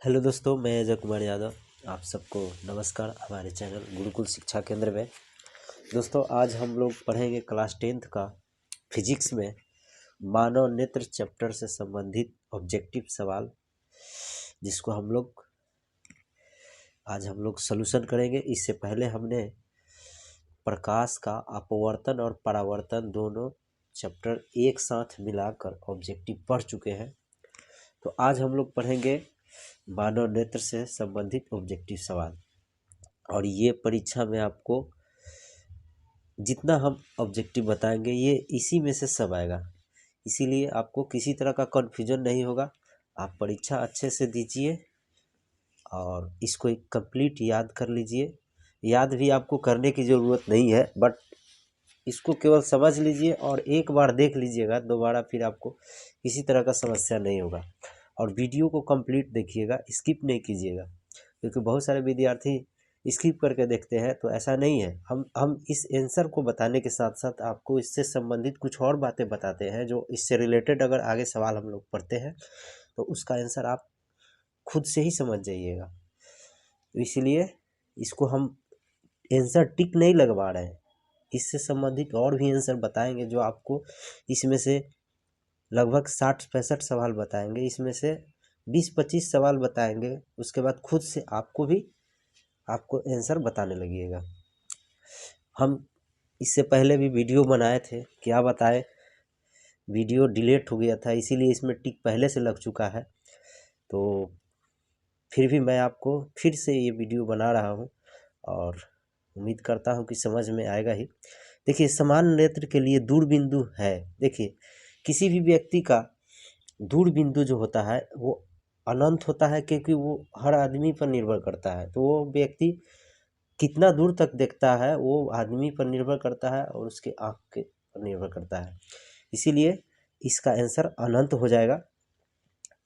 Hello दोस्तों, मैं अजय कुमार यादव। आप सबको नमस्कार हमारे चैनल गुरुकुल शिक्षा केंद्र में। दोस्तों, आज हम लोग पढ़ेंगे क्लास 10th का फिजिक्स में मानव नेत्र चैप्टर से संबंधित ऑब्जेक्टिव सवाल, जिसको आज हम लोग सॉल्यूशन करेंगे। इससे पहले हमने प्रकाश का अपवर्तन और परावर्तन दोनों चैप्टर एक साथ मिलाकर ऑब्जेक्टिव पढ़ चुके हैं। तो आज हम लोग पढ़ेंगे मानव नेत्र से संबंधित ऑब्जेक्टिव सवाल, और ये परीक्षा में आपको जितना हम ऑब्जेक्टिव बताएंगे ये इसी में से सब आएगा, इसीलिए आपको किसी तरह का कन्फ्यूजन नहीं होगा। आप परीक्षा अच्छे से दीजिए और इसको एक कंप्लीट याद कर लीजिए। याद भी आपको करने की ज़रूरत नहीं है, बट इसको केवल समझ लीजिए और एक बार देख लीजिएगा, दोबारा फिर आपको किसी तरह का समस्या नहीं होगा। और वीडियो को कंप्लीट देखिएगा, स्किप नहीं कीजिएगा, क्योंकि बहुत सारे विद्यार्थी स्किप करके देखते हैं। तो ऐसा नहीं है, हम इस आंसर को बताने के साथ साथ आपको इससे संबंधित कुछ और बातें बताते हैं, जो इससे रिलेटेड अगर आगे सवाल हम लोग पढ़ते हैं तो उसका आंसर आप खुद से ही समझ जाइएगा। तो इसलिए इसको हम आंसर टिक नहीं लगवा रहे हैं, इससे संबंधित और भी आंसर बताएंगे, जो आपको इसमें से लगभग 60-65 सवाल बताएंगे, इसमें से 20-25 सवाल बताएंगे। उसके बाद खुद से आपको आंसर बताने लगिएगा। हम इससे पहले भी वीडियो बनाए थे, क्या बताएं, वीडियो डिलीट हो गया था, इसीलिए इसमें टिक पहले से लग चुका है। तो फिर भी मैं आपको फिर से ये वीडियो बना रहा हूँ और उम्मीद करता हूँ कि समझ में आएगा ही। देखिए, समान नेत्र के लिए दूर बिंदु है। देखिए, किसी भी व्यक्ति का दूर बिंदु जो होता है वो अनंत होता है, क्योंकि वो हर आदमी पर निर्भर करता है। तो वो व्यक्ति कितना दूर तक देखता है वो आदमी पर निर्भर करता है और उसके आँख के पर निर्भर करता है, इसीलिए इसका आंसर अनंत हो जाएगा।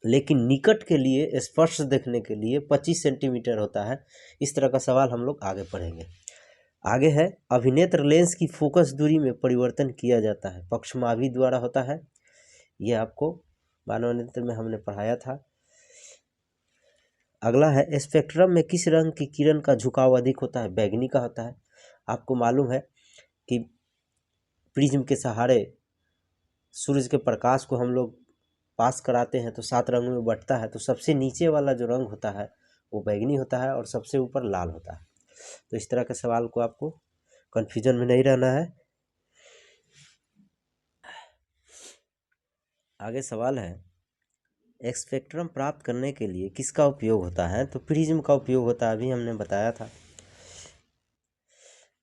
लेकिन निकट के लिए, स्पर्श देखने के लिए 25 सेंटीमीटर होता है। इस तरह का सवाल हम लोग आगे पढ़ेंगे। आगे है, अभिनेत्र लेंस की फोकस दूरी में परिवर्तन किया जाता है, पक्षमावी द्वारा होता है। ये आपको मानव नेत्र में हमने पढ़ाया था। अगला है, स्पेक्ट्रम में किस रंग की किरण का झुकाव अधिक होता है? बैंगनी का होता है। आपको मालूम है कि प्रिज्म के सहारे सूरज के प्रकाश को हम लोग पास कराते हैं तो 7 रंगों में बंटता है। तो सबसे नीचे वाला जो रंग होता है वो बैंगनी होता है और सबसे ऊपर लाल होता है। तो इस तरह के सवाल को आपको कन्फ्यूजन में नहीं रहना है। आगे सवाल है, स्पेक्ट्रम प्राप्त करने के लिए किसका उपयोग होता है? तो प्रिज्म का उपयोग होता है, अभी हमने बताया था।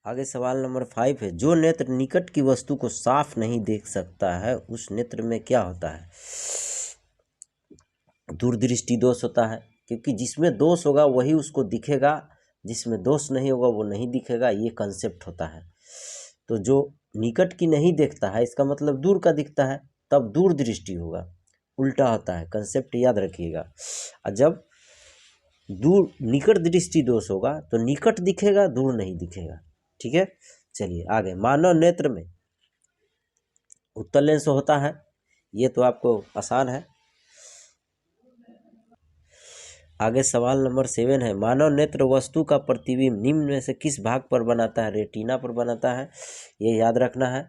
आगे सवाल नंबर 5 है, जो नेत्र निकट की वस्तु को साफ नहीं देख सकता है उस नेत्र में क्या होता है? दूरदृष्टि दोष होता है, क्योंकि जिसमें दोष होगा वही उसको दिखेगा, जिसमें दोष नहीं होगा वो नहीं दिखेगा, ये कंसेप्ट होता है। तो जो निकट की नहीं देखता है इसका मतलब दूर का दिखता है, तब दूरदृष्टि होगा, उल्टा होता है, कंसेप्ट याद रखिएगा। और जब दूर निकट दृष्टि दोष होगा तो निकट दिखेगा, दूर नहीं दिखेगा। ठीक है, चलिए आगे। मानव नेत्र में उत्तल लेंस होता है, ये तो आपको आसान है। आगे सवाल नंबर 7 है, मानव नेत्र वस्तु का प्रतिबिंब निम्न में से किस भाग पर बनाता है? रेटिना पर बनाता है, ये याद रखना है।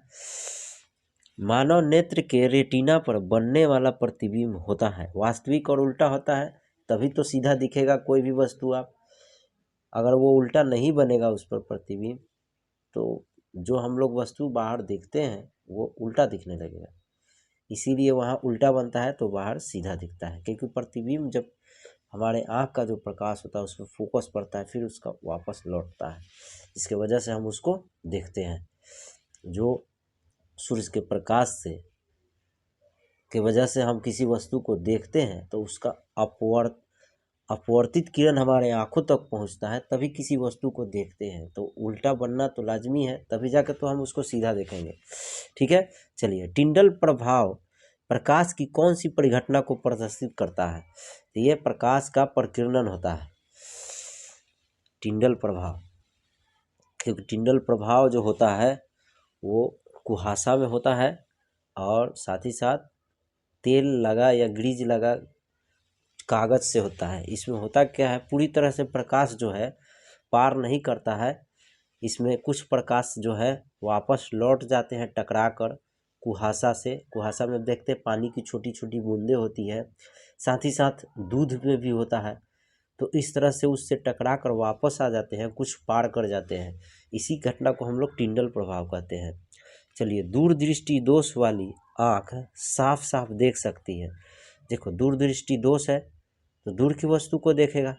मानव नेत्र के रेटिना पर बनने वाला प्रतिबिंब होता है वास्तविक और उल्टा होता है, तभी तो सीधा दिखेगा कोई भी वस्तु। आप अगर वो उल्टा नहीं बनेगा उस पर प्रतिबिंब, तो जो हम लोग वस्तु बाहर देखते हैं वो उल्टा दिखने लगेगा, इसीलिए वहाँ उल्टा बनता है तो बाहर सीधा दिखता है। क्योंकि प्रतिबिंब जब हमारे आँख का जो प्रकाश होता है उस पर फोकस पड़ता है, फिर उसका वापस लौटता है, इसके वजह से हम उसको देखते हैं। जो सूरज के प्रकाश से के वजह से हम किसी वस्तु को देखते हैं तो उसका अपवर्तित किरण हमारे आँखों तक पहुँचता है, तभी किसी वस्तु को देखते हैं। तो उल्टा बनना तो लाजमी है, तभी जाकर तो हम उसको सीधा देखेंगे। ठीक है, चलिए। टिंडल प्रभाव प्रकाश की कौन सी परिघटना को प्रदर्शित करता है? तो ये प्रकाश का प्रकीर्णन होता है, टिंडल प्रभाव। क्योंकि टिंडल प्रभाव जो होता है वो कुहासा में होता है, और साथ ही साथ तेल लगा या ग्रीज लगा कागज से होता है। इसमें होता क्या है, पूरी तरह से प्रकाश जो है पार नहीं करता है, इसमें कुछ प्रकाश जो है वापस लौट जाते हैं टकरा कर कुहासा से। कुहासा में देखते हैं पानी की छोटी छोटी बूंदें होती है, साथ ही साथ दूध में भी होता है। तो इस तरह से उससे टकरा कर वापस आ जाते हैं, कुछ पार कर जाते हैं। इसी घटना को हम लोग टिंडल प्रभाव कहते हैं। चलिए, दूरदृष्टि दोष वाली आँख साफ साफ देख सकती है। देखो, दूरदृष्टि दोष है तो दूर की वस्तु को देखेगा,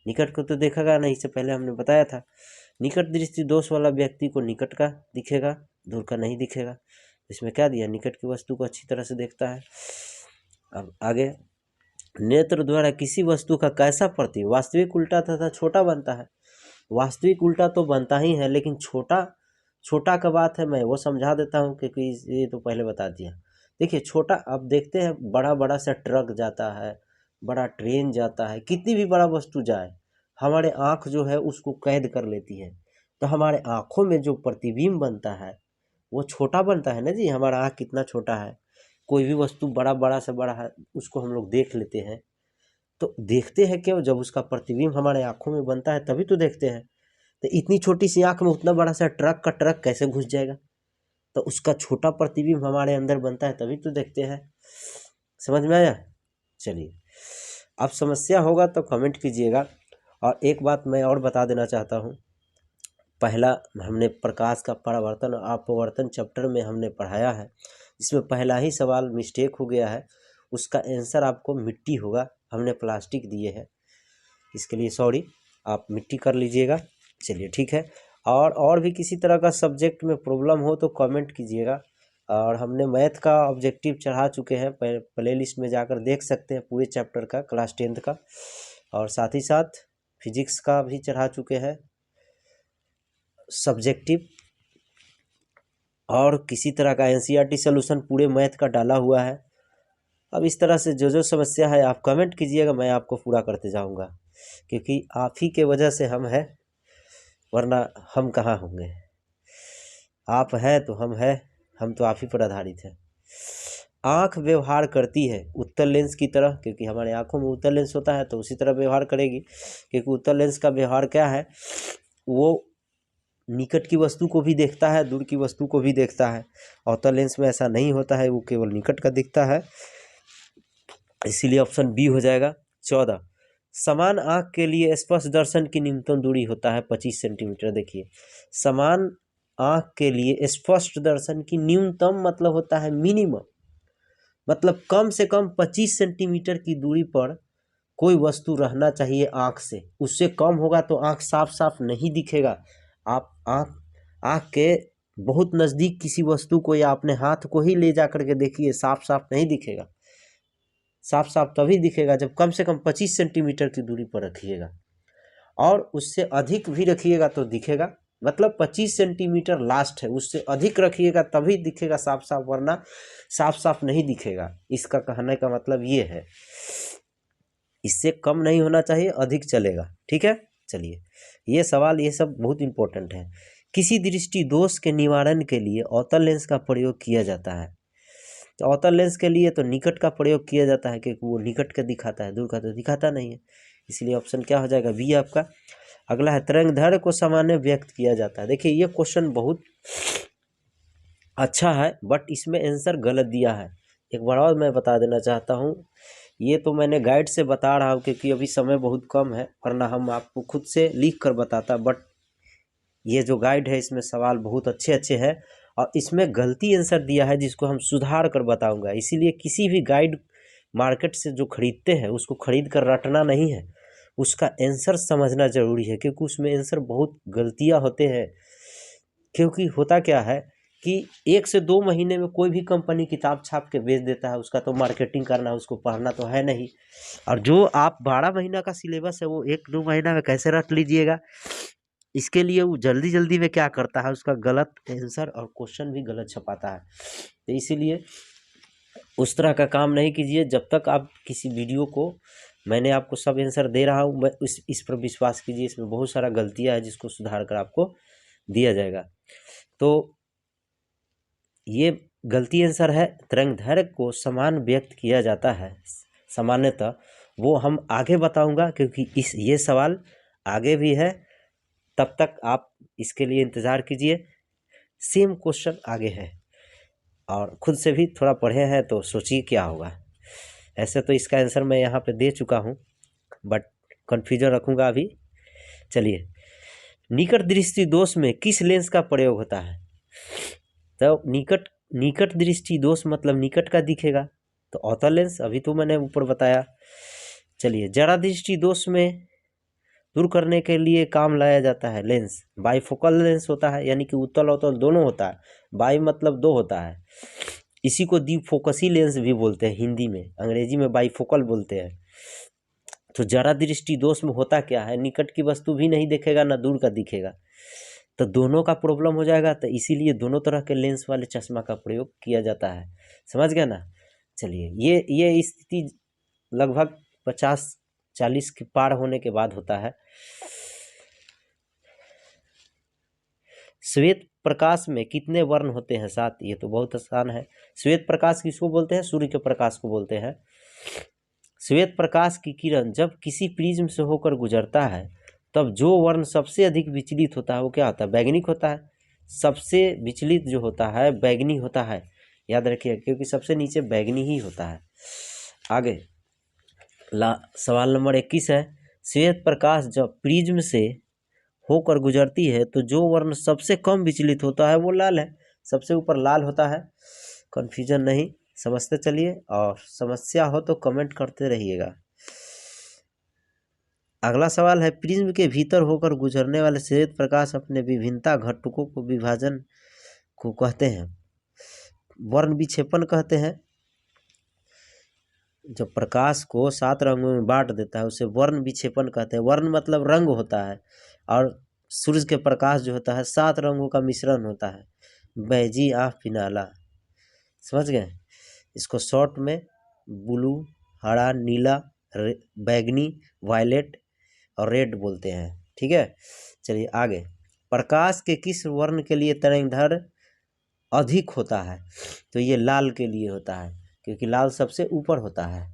निकट को तो देखेगा नहीं। इससे पहले हमने बताया था, निकट दृष्टि दोष वाला व्यक्ति को निकट का दिखेगा, दूर का नहीं दिखेगा। इसमें क्या दिया, निकट की वस्तु को अच्छी तरह से देखता है। अब आगे, नेत्र द्वारा किसी वस्तु का कैसा प्रतीक वास्तविक उल्टा तथा छोटा बनता है। वास्तविक उल्टा तो बनता ही है, लेकिन छोटा छोटा का बात है, मैं वो समझा देता हूँ क्योंकि ये तो पहले बता दिया। देखिए, छोटा अब देखते हैं, बड़ा बड़ा सा ट्रक जाता है, बड़ा ट्रेन जाता है, कितनी भी बड़ा वस्तु जाए, हमारे आँख जो है उसको कैद कर लेती है। तो हमारे आँखों में जो प्रतिबिंब बनता है वो छोटा बनता है ना जी। हमारा आँख कितना छोटा है, कोई भी वस्तु बड़ा से बड़ा है उसको हम लोग देख लेते हैं। तो देखते हैं क्यों, जब उसका प्रतिबिंब हमारे आँखों में बनता है तभी तो देखते हैं। तो इतनी छोटी सी आँख में उतना बड़ा सा ट्रक का ट्रक कैसे घुस जाएगा, तो उसका छोटा प्रतिबिंब हमारे अंदर बनता है तभी तो देखते हैं। समझ में आया। चलिए, अब समस्या होगा तो कमेंट कीजिएगा। और एक बात मैं और बता देना चाहता हूँ, पहला हमने प्रकाश का परावर्तन और अपवर्तन चैप्टर में हमने पढ़ाया है, इसमें पहला ही सवाल मिस्टेक हो गया है, उसका आंसर आपको मिट्टी होगा। हमने प्लास्टिक दिए हैं, इसके लिए सॉरी, आप मिट्टी कर लीजिएगा। चलिए ठीक है। और भी किसी तरह का सब्जेक्ट में प्रॉब्लम हो तो कमेंट कीजिएगा। और हमने मैथ का ऑब्जेक्टिव चढ़ा चुके हैं, प्ले लिस्ट में जाकर देख सकते हैं पूरे चैप्टर का, क्लास 10th का। और साथ ही साथ फिजिक्स का भी चढ़ा चुके हैं सब्जेक्टिव। और किसी तरह का एनसीईआरटी सॉल्यूशन पूरे मैथ का डाला हुआ है। अब इस तरह से जो जो समस्या है आप कमेंट कीजिएगा, मैं आपको पूरा करते जाऊंगा, क्योंकि आप ही के वजह से हम हैं, वरना हम कहाँ होंगे। आप हैं तो हम हैं, हम तो आप ही पर आधारित हैं। आँख व्यवहार करती है उत्तल लेंस की तरह, क्योंकि हमारे आँखों में उत्तल लेंस होता है तो उसी तरह व्यवहार करेगी। क्योंकि उत्तल लेंस का व्यवहार क्या है, वो निकट की वस्तु को भी देखता है, दूर की वस्तु को भी देखता है। अवतल लेंस में ऐसा नहीं होता है, वो केवल निकट का दिखता है। इसीलिए ऑप्शन बी हो जाएगा। 14, समान आँख के लिए स्पष्ट दर्शन की न्यूनतम दूरी होता है 25 सेंटीमीटर। देखिए, समान आँख के लिए स्पष्ट दर्शन की न्यूनतम मतलब होता है मिनिमम, मतलब कम से कम 25 सेंटीमीटर की दूरी पर कोई वस्तु रहना चाहिए आँख से। उससे कम होगा तो आँख साफ साफ नहीं दिखेगा। आप आँख के बहुत नज़दीक किसी वस्तु को या अपने हाथ को ही ले जा करके देखिए, साफ साफ नहीं दिखेगा। साफ साफ तभी दिखेगा जब कम से कम 25 सेंटीमीटर की दूरी पर रखिएगा, और उससे अधिक भी रखिएगा तो दिखेगा। मतलब 25 सेंटीमीटर लास्ट है, उससे अधिक रखिएगा तभी दिखेगा साफ साफ, वरना साफ साफ नहीं दिखेगा। इसका कहने का मतलब ये है, इससे कम नहीं होना चाहिए, अधिक चलेगा। ठीक है। चलिए, ये सवाल ये सब बहुत इंपॉर्टेंट है। किसी दृष्टि दोष के निवारण के लिए अवतल लेंस का प्रयोग किया जाता है। तो अवतल लेंस के लिए तो निकट का प्रयोग किया जाता है, क्योंकि वो निकट का दिखाता है, दूर का तो दिखाता नहीं है। इसलिए ऑप्शन क्या हो जाएगा, बी आपका। अगला है, तरंगदैर्घ्य को सामान्य व्यक्त किया जाता है। देखिए, ये क्वेश्चन बहुत अच्छा है, बट इसमें आंसर गलत दिया है। एक बार और मैं बता देना चाहता हूँ, ये तो मैंने गाइड से बता रहा हूँ क्योंकि अभी समय बहुत कम है, वरना हम आपको खुद से लिख कर बताता। बट ये जो गाइड है इसमें सवाल बहुत अच्छे अच्छे हैं, और इसमें गलती आंसर दिया है जिसको हम सुधार कर बताऊंगा। इसीलिए किसी भी गाइड मार्केट से जो खरीदते हैं उसको खरीद कर रटना नहीं है, उसका आंसर समझना ज़रूरी है, क्योंकि उसमें आंसर बहुत गलतियाँ होते हैं। क्योंकि होता क्या है कि 1 से 2 महीने में कोई भी कंपनी किताब छाप के बेच देता है, उसका तो मार्केटिंग करना, उसको पढ़ना तो है नहीं। और जो आप 12 महीना का सिलेबस है वो 1-2 महीना में कैसे रट लीजिएगा। इसके लिए वो जल्दी जल्दी में क्या करता है, उसका गलत आंसर और क्वेश्चन भी गलत छपाता है। तो इसीलिए उस तरह का काम नहीं कीजिए। जब तक आप किसी वीडियो को, मैंने आपको सब आंसर दे रहा हूँ, मैं इस पर विश्वास कीजिए, इसमें बहुत सारा गलतियाँ है जिसको सुधार कर आपको दिया जाएगा। तो ये गलती आंसर है, तरंगदैर्घ्य को समान व्यक्त किया जाता है सामान्यतः वो हम आगे बताऊंगा, क्योंकि ये सवाल आगे भी है। तब तक आप इसके लिए इंतज़ार कीजिए, सेम क्वेश्चन आगे है और खुद से भी थोड़ा पढ़े हैं तो सोचिए क्या होगा। ऐसे तो इसका आंसर मैं यहाँ पे दे चुका हूँ, बट कन्फ्यूजन रखूँगा अभी। चलिए, निकट दृष्टि दोष में किस लेंस का प्रयोग होता है? तो निकट दृष्टि दोष मतलब निकट का दिखेगा, तो अवतल लेंस, अभी तो मैंने ऊपर बताया। चलिए, जरा दृष्टि दोष में दूर करने के लिए काम लाया जाता है लेंस, बाइफोकल लेंस होता है, यानी कि उत्तल अवतल दोनों होता है। बाई मतलब दो होता है, इसी को द्विफोकसी लेंस भी बोलते हैं हिंदी में, अंग्रेजी में बाइफोकल बोलते हैं। तो जरा दृष्टि दोष में होता क्या है, निकट की वस्तु भी नहीं दिखेगा ना दूर का दिखेगा, तो दोनों का प्रॉब्लम हो जाएगा। तो इसीलिए दोनों तरह के लेंस वाले चश्मा का प्रयोग किया जाता है, समझ गया ना। चलिए, ये स्थिति लगभग 50-40 के पार होने के बाद होता है। श्वेत प्रकाश में कितने वर्ण होते हैं? 7। ये तो बहुत आसान है। श्वेत प्रकाश किसको बोलते हैं? सूर्य के प्रकाश को बोलते हैं। श्वेत प्रकाश की किरण जब किसी प्रिज्म से होकर गुजरता है, तब जो वर्ण सबसे अधिक विचलित होता है वो क्या होता है? बैगनी होता है। सबसे विचलित जो होता है बैगनी होता है, याद रखिए, क्योंकि सबसे नीचे बैगनी ही होता है। आगे सवाल नंबर 21 है, श्वेत प्रकाश जब प्रिज्म से होकर गुजरती है तो जो वर्ण सबसे कम विचलित होता है वो लाल है। सबसे ऊपर लाल होता है, कन्फ्यूजन नहीं, समझते चलिए। और समस्या हो तो कमेंट करते रहिएगा। अगला सवाल है, प्रिज्म के भीतर होकर गुजरने वाले श्वेत प्रकाश अपने विभिन्नता घटकों को विभाजन को कहते हैं, वर्ण विक्षेपण कहते हैं। जब प्रकाश को 7 रंगों में बांट देता है उसे वर्ण विक्षेपण कहते हैं। वर्ण मतलब रंग होता है, और सूरज के प्रकाश जो होता है 7 रंगों का मिश्रण होता है, बैजी आफ पिनाला, समझ गए। इसको शॉर्ट में ब्लू, हरा, नीला, बैगनी, वायलेट और रेड बोलते हैं, ठीक है। चलिए आगे, प्रकाश के किस वर्ण के लिए तरंगदैर्घ्य अधिक होता है? तो ये लाल के लिए होता है, क्योंकि लाल सबसे ऊपर होता है।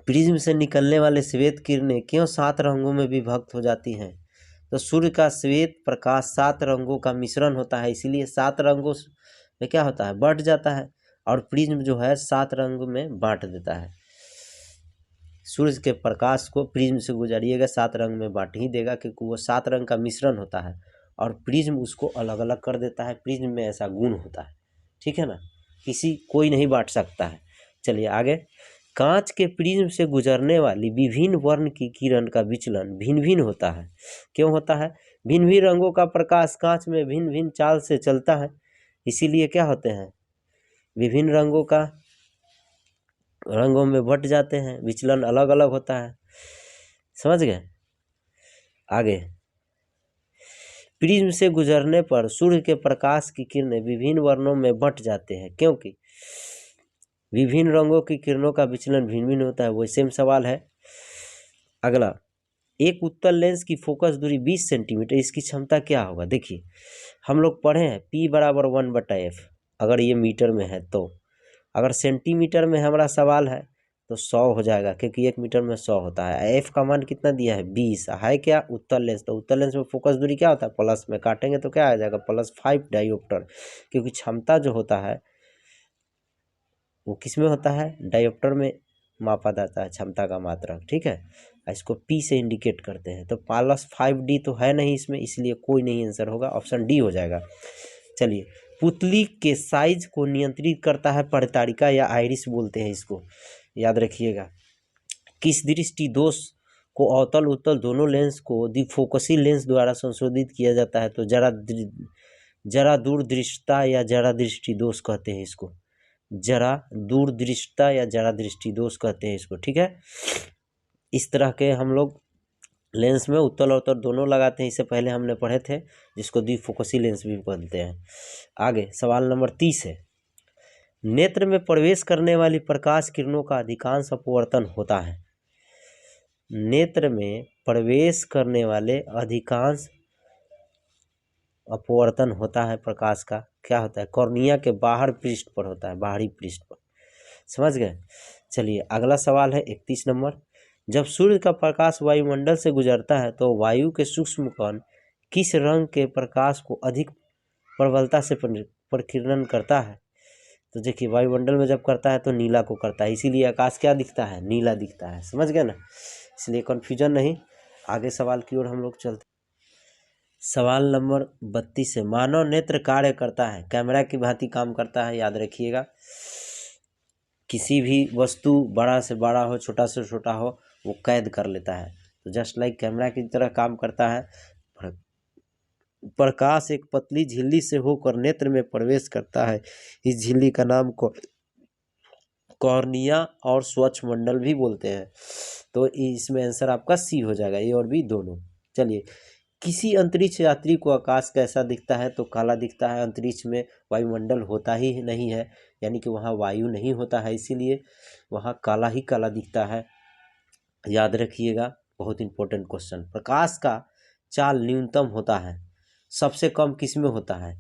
प्रिज्म से निकलने वाले श्वेत किरणें क्यों 7 रंगों में विभक्त हो जाती हैं? तो सूर्य का श्वेत प्रकाश 7 रंगों का मिश्रण होता है, इसीलिए 7 रंगों में क्या होता है? बट जाता है, और प्रिज्म जो है 7 रंग में बांट देता है। सूर्य के प्रकाश को प्रिज्म से गुजारिएगा 7 रंग में बांट ही देगा, क्योंकि वो 7 रंग का मिश्रण होता है, और प्रिज्म उसको अलग अलग कर देता है। प्रिज्म में ऐसा गुण होता है, ठीक है ना, कोई नहीं बांट सकता है। चलिए आगे, कांच के प्रिज्म से गुजरने वाली विभिन्न वर्ण की किरण का विचलन भिन्न भिन्न होता है। क्यों होता है? भिन्न भिन्न रंगों का प्रकाश कांच में भिन्न भिन्न चाल से चलता है, इसीलिए क्या होते हैं? विभिन्न रंगों में बट जाते हैं, विचलन अलग अलग होता है, समझ गए। आगे, प्रिज्म से गुजरने पर सूर्य के प्रकाश की किरणें विभिन्न वर्णों में बट जाते हैं, क्योंकि विभिन्न रंगों की किरणों का विचलन भिन्न भिन्न होता है। वो सेम सवाल है। अगला, एक उत्तल लेंस की फोकस दूरी 20 सेंटीमीटर, इसकी क्षमता क्या होगा? देखिए, हम लोग पढ़े हैं P बराबर 1/f, अगर ये मीटर में है तो। अगर सेंटीमीटर में हमारा सवाल है तो 100 हो जाएगा, क्योंकि 1 मीटर में 100 होता है। एफ का मान कितना दिया है? 20 है। क्या? उत्तल लेंस। तो उत्तल लेंस में फोकस दूरी क्या होता है? प्लस में काटेंगे तो क्या आ जाएगा? +5 डायोप्टर, क्योंकि क्षमता जो होता है वो किस में होता है? डायोप्टर में मापा जाता है क्षमता का मात्रा, ठीक है। इसको P से इंडिकेट करते हैं। तो +5D तो है नहीं इसमें, इसलिए कोई नहीं आंसर होगा, ऑप्शन डी हो जाएगा। चलिए, पुतली के साइज को नियंत्रित करता है परितारिका या आइरिस बोलते हैं इसको, याद रखिएगा। किस दृष्टि दोष को अवतल उत्तल दोनों लेंस को द्विफोकसी लेंस द्वारा संशोधित किया जाता है? तो जरा दूरदृष्टता या जरा दृष्टि दोष कहते हैं इसको। जरा दूरदृष्टता या जरा दृष्टि दोष कहते हैं इसको, ठीक है। इस तरह के हम लोग लेंस में उत्तल और अवतल दोनों लगाते हैं, इससे पहले हमने पढ़े थे, जिसको द्विफोकसी लेंस भी बोलते हैं। आगे सवाल नंबर 30 है, नेत्र में प्रवेश करने वाली प्रकाश किरणों का अधिकांश अपवर्तन होता है। नेत्र में प्रवेश करने वाले अधिकांश अपवर्तन होता है प्रकाश का, क्या होता है? कॉर्निया के बाहर पृष्ठ पर होता है, बाहरी पृष्ठ पर, समझ गए। चलिए अगला सवाल है 31 नंबर। जब सूर्य का प्रकाश वायुमंडल से गुजरता है तो वायु के सूक्ष्म कण किस रंग के प्रकाश को अधिक प्रबलता से प्रकीर्णन करता है? तो देखिए वायुमंडल में जब करता है तो नीला को करता है, इसीलिए आकाश क्या दिखता है? नीला दिखता है। समझ गए ना, इसलिए कन्फ्यूजन नहीं। आगे सवाल की ओर हम लोग चलते। सवाल नंबर 32 है, मानव नेत्र कार्य करता है, कैमरा की भांति काम करता है। याद रखिएगा, किसी भी वस्तु बड़ा से बड़ा हो, छोटा से छोटा हो, वो कैद कर लेता है। तो जस्ट लाइक कैमरा की तरह काम करता है। प्रकाश एक पतली झिल्ली से होकर नेत्र में प्रवेश करता है। इस झिल्ली का नाम कॉर्निया और स्वच्छ मंडल भी बोलते हैं। तो इसमें आंसर आपका सी हो जाएगा, ए और बी दोनों। चलिए, किसी अंतरिक्ष यात्री को आकाश कैसा दिखता है? तो काला दिखता है। अंतरिक्ष में वायुमंडल होता ही नहीं है, यानी कि वहाँ वायु नहीं होता है, इसीलिए वहाँ काला ही काला दिखता है। याद रखिएगा, बहुत इंपॉर्टेंट क्वेश्चन। प्रकाश का चाल न्यूनतम होता है, सबसे कम किस में होता है?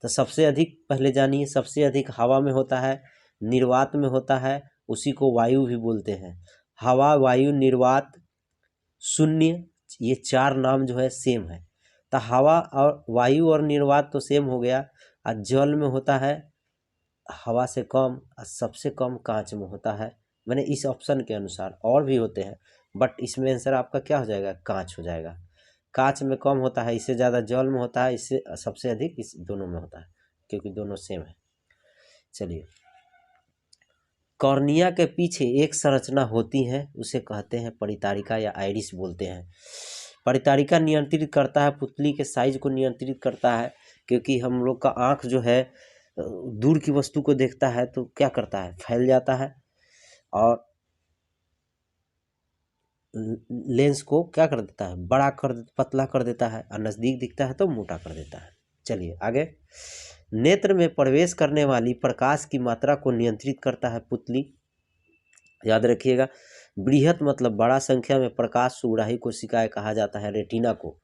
तो सबसे अधिक पहले जानिए, सबसे अधिक हवा में होता है, निर्वात में होता है, उसी को वायु भी बोलते हैं। हवा, वायु, निर्वात, शून्य, ये चार नाम जो है सेम है। तो हवा और वायु और निर्वात तो सेम हो गया। और जल में होता है हवा से कम, और सबसे कम कांच में होता है। मैंने इस ऑप्शन के अनुसार, और भी होते हैं बट इसमें आंसर आपका क्या हो जाएगा? कांच हो जाएगा। कांच में कम होता है, इससे ज़्यादा जल में होता है, इससे सबसे अधिक इस दोनों में होता है, क्योंकि दोनों सेम है। चलिए, कॉर्निया के पीछे एक संरचना होती है, उसे कहते हैं परितारिका या आइरिस बोलते हैं। परितारिका नियंत्रित करता है पुतली के साइज को, नियंत्रित करता है, क्योंकि हम लोग का आँख जो है दूर की वस्तु को देखता है तो क्या करता है? फैल जाता है, और लेंस को क्या कर देता है? बड़ा कर, पतला कर देता है, और नज़दीक दिखता है तो मोटा कर देता है। चलिए आगे, नेत्र में प्रवेश करने वाली प्रकाश की मात्रा को नियंत्रित करता है पुतली। याद रखिएगा, बृहत मतलब बड़ा संख्या में प्रकाश सुग्राही कोशिकाएं कहा जाता है, रेटिना को।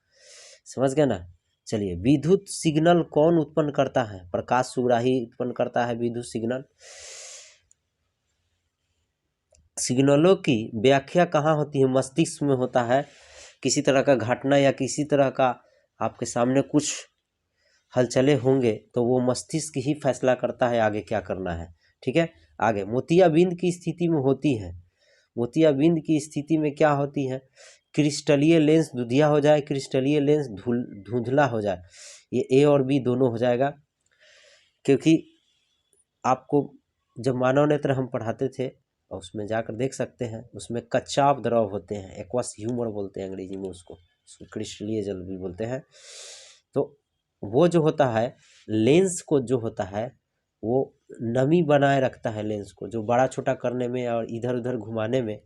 समझ गए ना। चलिए, विद्युत सिग्नल कौन उत्पन्न करता है? प्रकाश सुग्राही उत्पन्न करता है विद्युत सिग्नल। सिग्नलों की व्याख्या कहाँ होती है? मस्तिष्क में होता है। किसी तरह का घटना या किसी तरह का आपके सामने कुछ हलचले होंगे तो वो मस्तिष्क ही फैसला करता है आगे क्या करना है। ठीक है, आगे, मोतियाबिंद की स्थिति में होती है। मोतियाबिंद की स्थिति में क्या होती है? क्रिस्टलीय लेंस दुधिया हो जाए, क्रिस्टलीय लेंस धुंधला हो जाए। ये ए और बी दोनों हो जाएगा, क्योंकि आपको जब मानव नेत्र हम पढ़ाते थे और उसमें जाकर देख सकते हैं, उसमें कच्चाभ द्रव होते हैं, एक्वस ह्यूमर बोलते हैं अंग्रेजी में उसको क्रिस्टलीय जल भी बोलते हैं। तो वो जो होता है लेंस को, जो होता है वो नमी बनाए रखता है लेंस को, जो बड़ा छोटा करने में और इधर उधर घुमाने में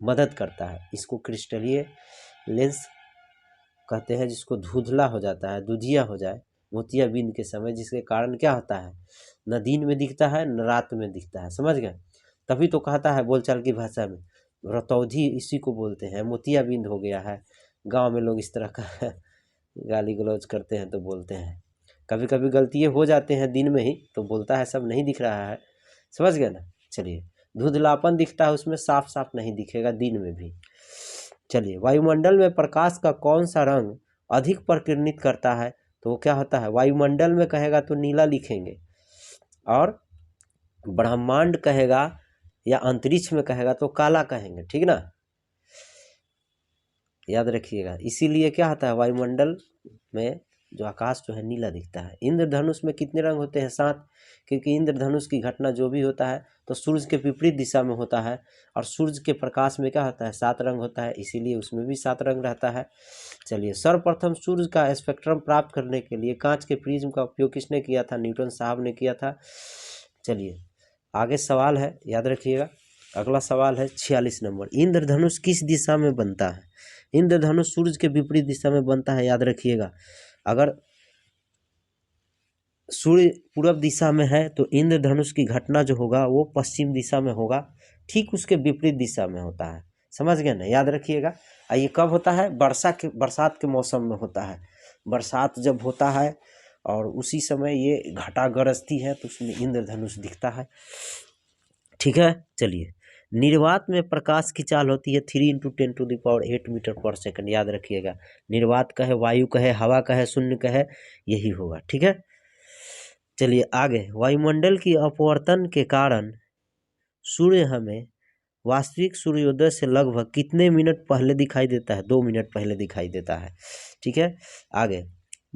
मदद करता है। इसको क्रिस्टलीय लेंस कहते हैं, जिसको धुंधला हो जाता है, दुधिया हो जाए मोतियाबिंद के समय, जिसके कारण क्या होता है? न दिन में दिखता है न रात में दिखता है। समझ गए। तभी तो कहता है बोलचाल की भाषा में, रतौधी इसी को बोलते हैं, मोतियाबिंद हो गया है। गांव में लोग इस तरह का गाली गलौज करते हैं तो बोलते हैं। कभी कभी गलतियाँ हो जाते हैं दिन में ही, तो बोलता है सब नहीं दिख रहा है। समझ गए ना। चलिए, धुंधलापन दिखता है उसमें, साफ साफ नहीं दिखेगा दिन में भी। चलिए, वायुमंडल में प्रकाश का कौन सा रंग अधिक प्रकीर्णित करता है? तो वो क्या होता है? वायुमंडल में कहेगा तो नीला लिखेंगे, और ब्रह्मांड कहेगा या अंतरिक्ष में कहेगा तो काला कहेंगे। ठीक ना, याद रखिएगा। इसीलिए क्या होता है, वायुमंडल में जो आकाश जो है नीला दिखता है। इंद्रधनुष में कितने रंग होते हैं? 7, क्योंकि इंद्रधनुष की घटना जो भी होता है तो सूर्य के विपरीत दिशा में होता है, और सूर्य के प्रकाश में क्या होता है? 7 रंग होता है, इसीलिए उसमें भी 7 रंग रहता है। चलिए, सर्वप्रथम सूर्य का स्पेक्ट्रम प्राप्त करने के लिए कांच के प्रिज्म का उपयोग किसने किया था? न्यूटन साहब ने किया था। चलिए आगे सवाल है, याद रखिएगा। अगला सवाल है 46 नंबर, इंद्रधनुष किस दिशा में बनता है? इंद्रधनुष सूर्य के विपरीत दिशा में बनता है। याद रखिएगा, अगर सूर्य पूर्व दिशा में है तो इंद्रधनुष की घटना जो होगा वो पश्चिम दिशा में होगा, ठीक उसके विपरीत दिशा में होता है। समझ गए ना, याद रखिएगा। ये कब होता है? बरसात के मौसम में होता है। बरसात जब होता है और उसी समय ये घटा गरजती है तो उसमें इंद्रधनुष दिखता है। ठीक है, चलिए, निर्वात में प्रकाश की चाल होती है 3 × 10⁸ मीटर पर सेकंड, याद रखिएगा। निर्वात का है, वायु का है, हवा का है, शून्य का है, यही होगा, ठीक है। चलिए आगे, वायुमंडल की अपवर्तन के कारण सूर्य हमें वास्तविक सूर्योदय से लगभग कितने मिनट पहले दिखाई देता है? 2 मिनट पहले दिखाई देता है, ठीक है। आगे,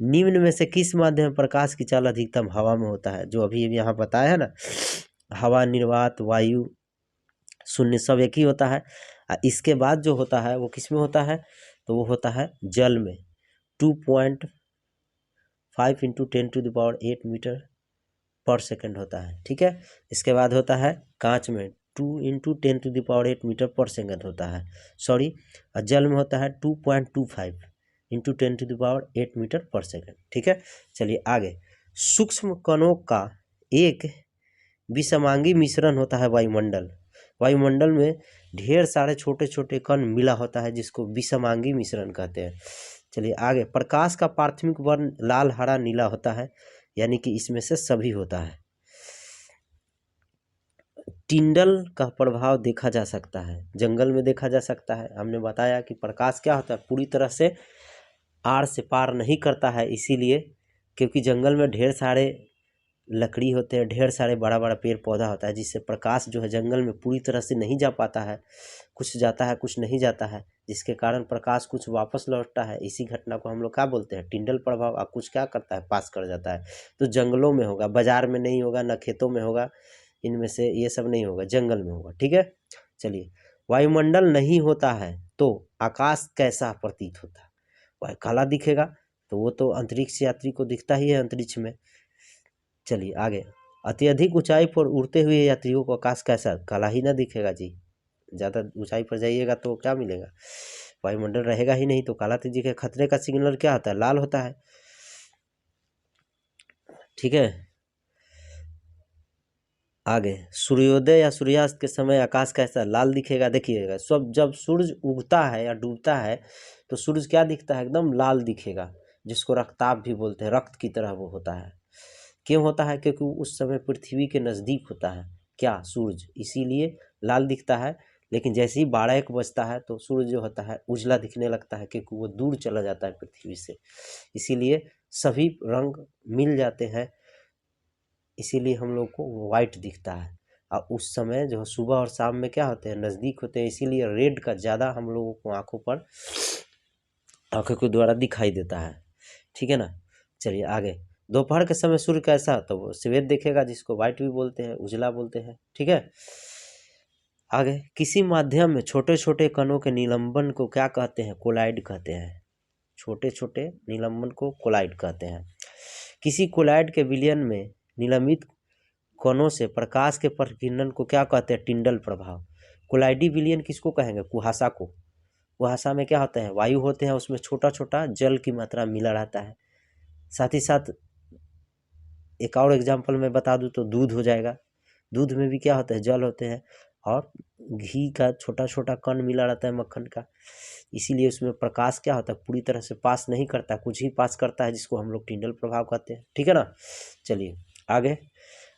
निम्न में से किस माध्यम में प्रकाश की चाल अधिकतम? हवा में होता है, जो अभी यहाँ बताया है ना, हवा, निर्वात, वायु, शून्य सब एक ही होता है। इसके बाद जो होता है वो किस में होता है? तो वो होता है जल में, 2.5 × 10⁸ मीटर पर सेकंड होता है, ठीक है। इसके बाद होता है कांच में 2 × 10⁸ मीटर पर सेकंड होता है, सॉरी। और जल में होता है 2.25 × 10⁸ मीटर पर सेकंड, ठीक है। चलिए आगे, सूक्ष्म कणों का एक विषमांगी मिश्रण होता है वायुमंडल। वायुमंडल में ढेर सारे छोटे छोटे कण मिला होता है, जिसको विषमांगी मिश्रण कहते हैं। चलिए आगे, प्रकाश का प्राथमिक वर्ण लाल, हरा, नीला होता है, यानी कि इसमें से सभी होता है। टिंडल का प्रभाव देखा जा सकता है, जंगल में देखा जा सकता है। हमने बताया कि प्रकाश क्या होता है, पूरी तरह से आड़ से पार नहीं करता है, इसीलिए क्योंकि जंगल में ढेर सारे लकड़ी होते हैं, ढेर सारे बड़ा बड़ा पेड़ पौधा होता है, जिससे प्रकाश जो है जंगल में पूरी तरह से नहीं जा पाता है, कुछ जाता है कुछ नहीं जाता है, जिसके कारण प्रकाश कुछ वापस लौटता है। इसी घटना को हम लोग क्या बोलते हैं? टिंडल प्रभाव। और कुछ क्या करता है? पास कर जाता है। तो जंगलों में होगा, बाजार में नहीं होगा, न खेतों में होगा, इनमें से ये सब नहीं होगा, जंगल में होगा, ठीक है। चलिए, वायुमंडल नहीं होता है तो आकाश कैसा प्रतीत होता है? वह काला दिखेगा, तो वो तो अंतरिक्ष यात्री को दिखता ही है अंतरिक्ष में। चलिए आगे, अत्यधिक ऊंचाई पर उड़ते हुए यात्रियों को आकाश कैसा? काला ही ना दिखेगा जी। ज़्यादा ऊंचाई पर जाइएगा तो क्या मिलेगा? वायुमंडल रहेगा ही नहीं, तो काला तो दिखेगा। खतरे का सिग्नल क्या होता है? लाल होता है, ठीक है। आगे, सूर्योदय या सूर्यास्त के समय आकाश कैसा? लाल दिखेगा। देखिएगा, सब जब सूरज उगता है या डूबता है तो सूरज क्या दिखता है? एकदम लाल दिखेगा, जिसको रक्ताभ भी बोलते हैं, रक्त की तरह वो होता है। क्यों होता है? क्योंकि उस समय पृथ्वी के नज़दीक होता है, क्या? सूरज, इसीलिए लाल दिखता है। लेकिन जैसे ही 12-1 बजता है तो सूरज जो होता है उजला दिखने लगता है, क्योंकि वो दूर चला जाता है पृथ्वी से, इसीलिए सभी रंग मिल जाते हैं, इसीलिए हम लोग को वाइट दिखता है। और उस समय जो सुबह और शाम में क्या होते हैं? नज़दीक होते हैं, इसीलिए रेड का ज़्यादा हम लोगों को आँखों के द्वारा दिखाई देता है, ठीक है ना। चलिए आगे, दोपहर के समय सूर्य कैसा? तो वो श्वेत दिखेगा, जिसको वाइट भी बोलते हैं, उजला बोलते हैं, ठीक है। आगे, किसी माध्यम में छोटे छोटे कणों के निलंबन को क्या कहते हैं? कोलाइड कहते हैं। छोटे छोटे निलंबन को कोलाइड कहते हैं। किसी कोलाइड के विलयन में निलंबित कणों से प्रकाश के प्रकीर्णन को क्या कहते हैं? टिंडल प्रभाव। कोलाइडी विलयन किसको कहेंगे? कुहासा को। कुहासा में क्या होता है? वायु होते हैं, उसमें छोटा छोटा जल की मात्रा मिला रहता है। साथ ही साथ एक और एग्जाम्पल मैं बता दूं तो दूध हो जाएगा। दूध में भी क्या होता है? जल होते हैं, और घी का छोटा छोटा कण मिला रहता है, मक्खन का, इसीलिए उसमें प्रकाश क्या होता है? पूरी तरह से पास नहीं करता, कुछ ही पास करता है, जिसको हम लोग टिंडल प्रभाव कहते हैं, ठीक है ना। चलिए आगे,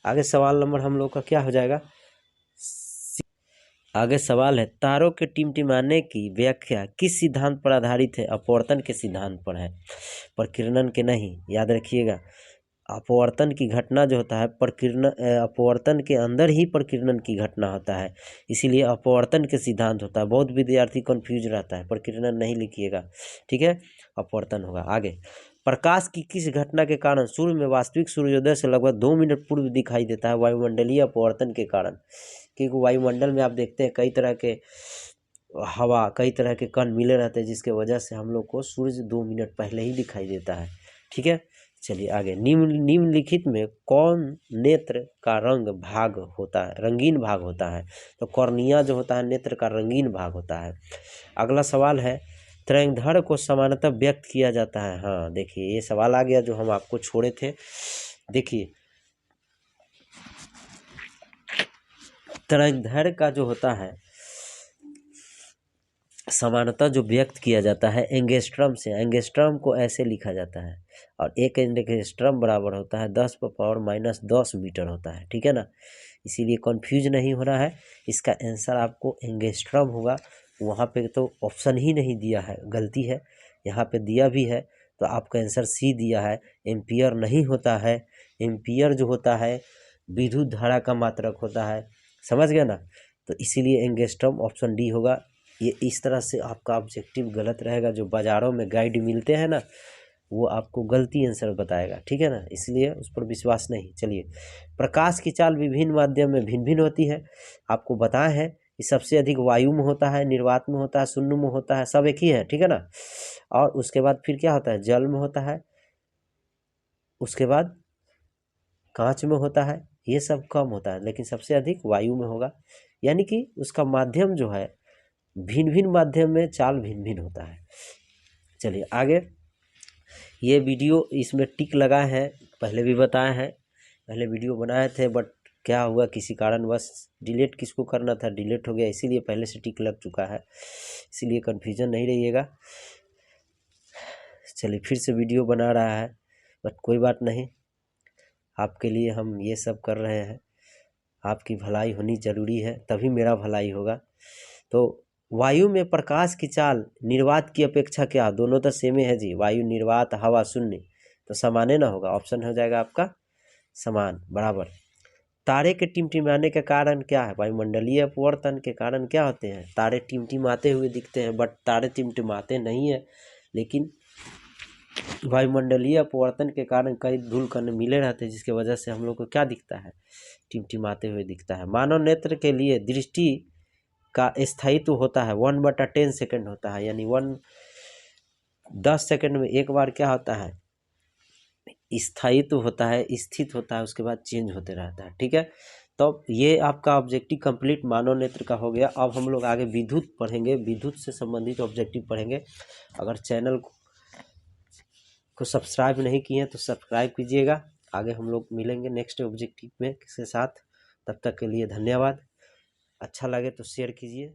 आगे सवाल नंबर हम लोग का क्या हो जाएगा? आगे सवाल है, तारों के टिमटिमाने की व्याख्या किस सिद्धांत पर आधारित है? अपवर्तन के सिद्धांत पर है, प्रकीर्णन के नहीं, याद रखिएगा। अपवर्तन की घटना जो होता है, अपवर्तन के अंदर ही प्रकीर्णन की घटना होता है, इसीलिए अपवर्तन के सिद्धांत होता है। बहुत विद्यार्थी कंफ्यूज रहता है, प्रकीर्णन नहीं लिखिएगा, ठीक है, अपवर्तन होगा। आगे, प्रकाश की किस घटना के कारण सूर्य में वास्तविक सूर्योदय से लगभग 2 मिनट पूर्व दिखाई देता है? वायुमंडलीय अपवर्तन के कारण, क्योंकि वायुमंडल में आप देखते हैं कई तरह के हवा, कई तरह के कण मिले रहते हैं, जिसके वजह से हम लोग को सूर्य 2 मिनट पहले ही दिखाई देता है, ठीक है। चलिए आगे, निम्नलिखित में कौन नेत्र का भाग होता है? रंगीन भाग होता है। तो कॉर्निया जो होता है नेत्र का रंगीन भाग होता है। अगला सवाल है, तरंगधर को समानतः व्यक्त किया जाता है। हाँ देखिए, ये सवाल आ गया जो हम आपको छोड़े थे। देखिए, तरंगधर का जो होता है समानता जो व्यक्त किया जाता है एंगस्ट्रम से। एंगस्ट्रम को ऐसे लिखा जाता है, और एक एंगस्ट्रम बराबर होता है 10⁻⁻10 मीटर होता है, ठीक है ना। इसीलिए कंफ्यूज नहीं होना है। इसका आंसर आपको एंगस्ट्रॉम होगा। वहाँ पे तो ऑप्शन ही नहीं दिया है, गलती है। यहाँ पे दिया भी है तो आपका आंसर सी दिया है। एम्पियर नहीं होता है। एम्पियर जो होता है विद्युत धारा का मात्रक होता है, समझ गए ना। तो इसीलिए एंगस्ट्रॉम ऑप्शन डी होगा। ये इस तरह से आपका ऑब्जेक्टिव गलत रहेगा। जो बाज़ारों में गाइड मिलते हैं ना, वो आपको गलती आंसर बताएगा, ठीक है ना, इसलिए उस पर विश्वास नहीं। चलिए, प्रकाश की चाल विभिन्न माध्यम में भिन्न भिन्न होती है। आपको बताए हैं कि सबसे अधिक वायु में होता है, निर्वात में होता है, शून्य में होता है, सब एक ही है, ठीक है ना। और उसके बाद फिर क्या होता है, जल में होता है, उसके बाद कांच में होता है, ये सब कम होता है, लेकिन सबसे अधिक वायु में होगा। यानी कि उसका माध्यम जो है भिन्न भिन्न माध्यम में चाल भिन्न भिन्न होता है। चलिए आगे, ये वीडियो इसमें टिक लगा है, पहले भी बताए हैं, पहले वीडियो बनाए थे, बट क्या हुआ किसी कारणवश डिलीट किसको करना था डिलीट हो गया, इसीलिए पहले से टिक लग चुका है, इसीलिए कन्फ्यूजन नहीं रहिएगा। चलिए फिर से वीडियो बना रहा है, बट कोई बात नहीं, आपके लिए हम ये सब कर रहे हैं। आपकी भलाई होनी ज़रूरी है, तभी मेरा भलाई होगा। तो वायु में प्रकाश की चाल निर्वात की अपेक्षा क्या, दोनों तो सेम ही है जी, वायु निर्वात हवा शून्य, तो समान ना होगा, ऑप्शन हो जाएगा आपका समान बराबर। तारे के टिमटिमाने के कारण क्या है, वायुमंडलीय अपवर्तन के कारण क्या होते हैं, तारे टिमटिमाते हुए दिखते हैं, बट तारे टिमटिमाते नहीं है, लेकिन वायुमंडलीय अपवर्तन के कारण कई धूल कण मिले रहते हैं, जिसके वजह से हम लोग को क्या दिखता है, टिमटिमाते हुए दिखता है। मानव नेत्र के लिए दृष्टि का स्थायित्व होता है 1/10 सेकंड होता है, यानी 10 सेकंड में एक बार क्या होता है, स्थायित्व होता है, स्थित होता है, उसके बाद चेंज होते रहता है, ठीक है। तो ये आपका ऑब्जेक्टिव कंप्लीट मानव नेत्र का हो गया। अब हम लोग आगे विद्युत पढ़ेंगे, विद्युत से संबंधित ऑब्जेक्टिव पढ़ेंगे। अगर चैनल को सब्सक्राइब नहीं किए हैं तो सब्सक्राइब कीजिएगा। आगे हम लोग मिलेंगे नेक्स्ट ऑब्जेक्टिव में के साथ, तब तक के लिए धन्यवाद। अच्छा लगे तो शेयर कीजिए।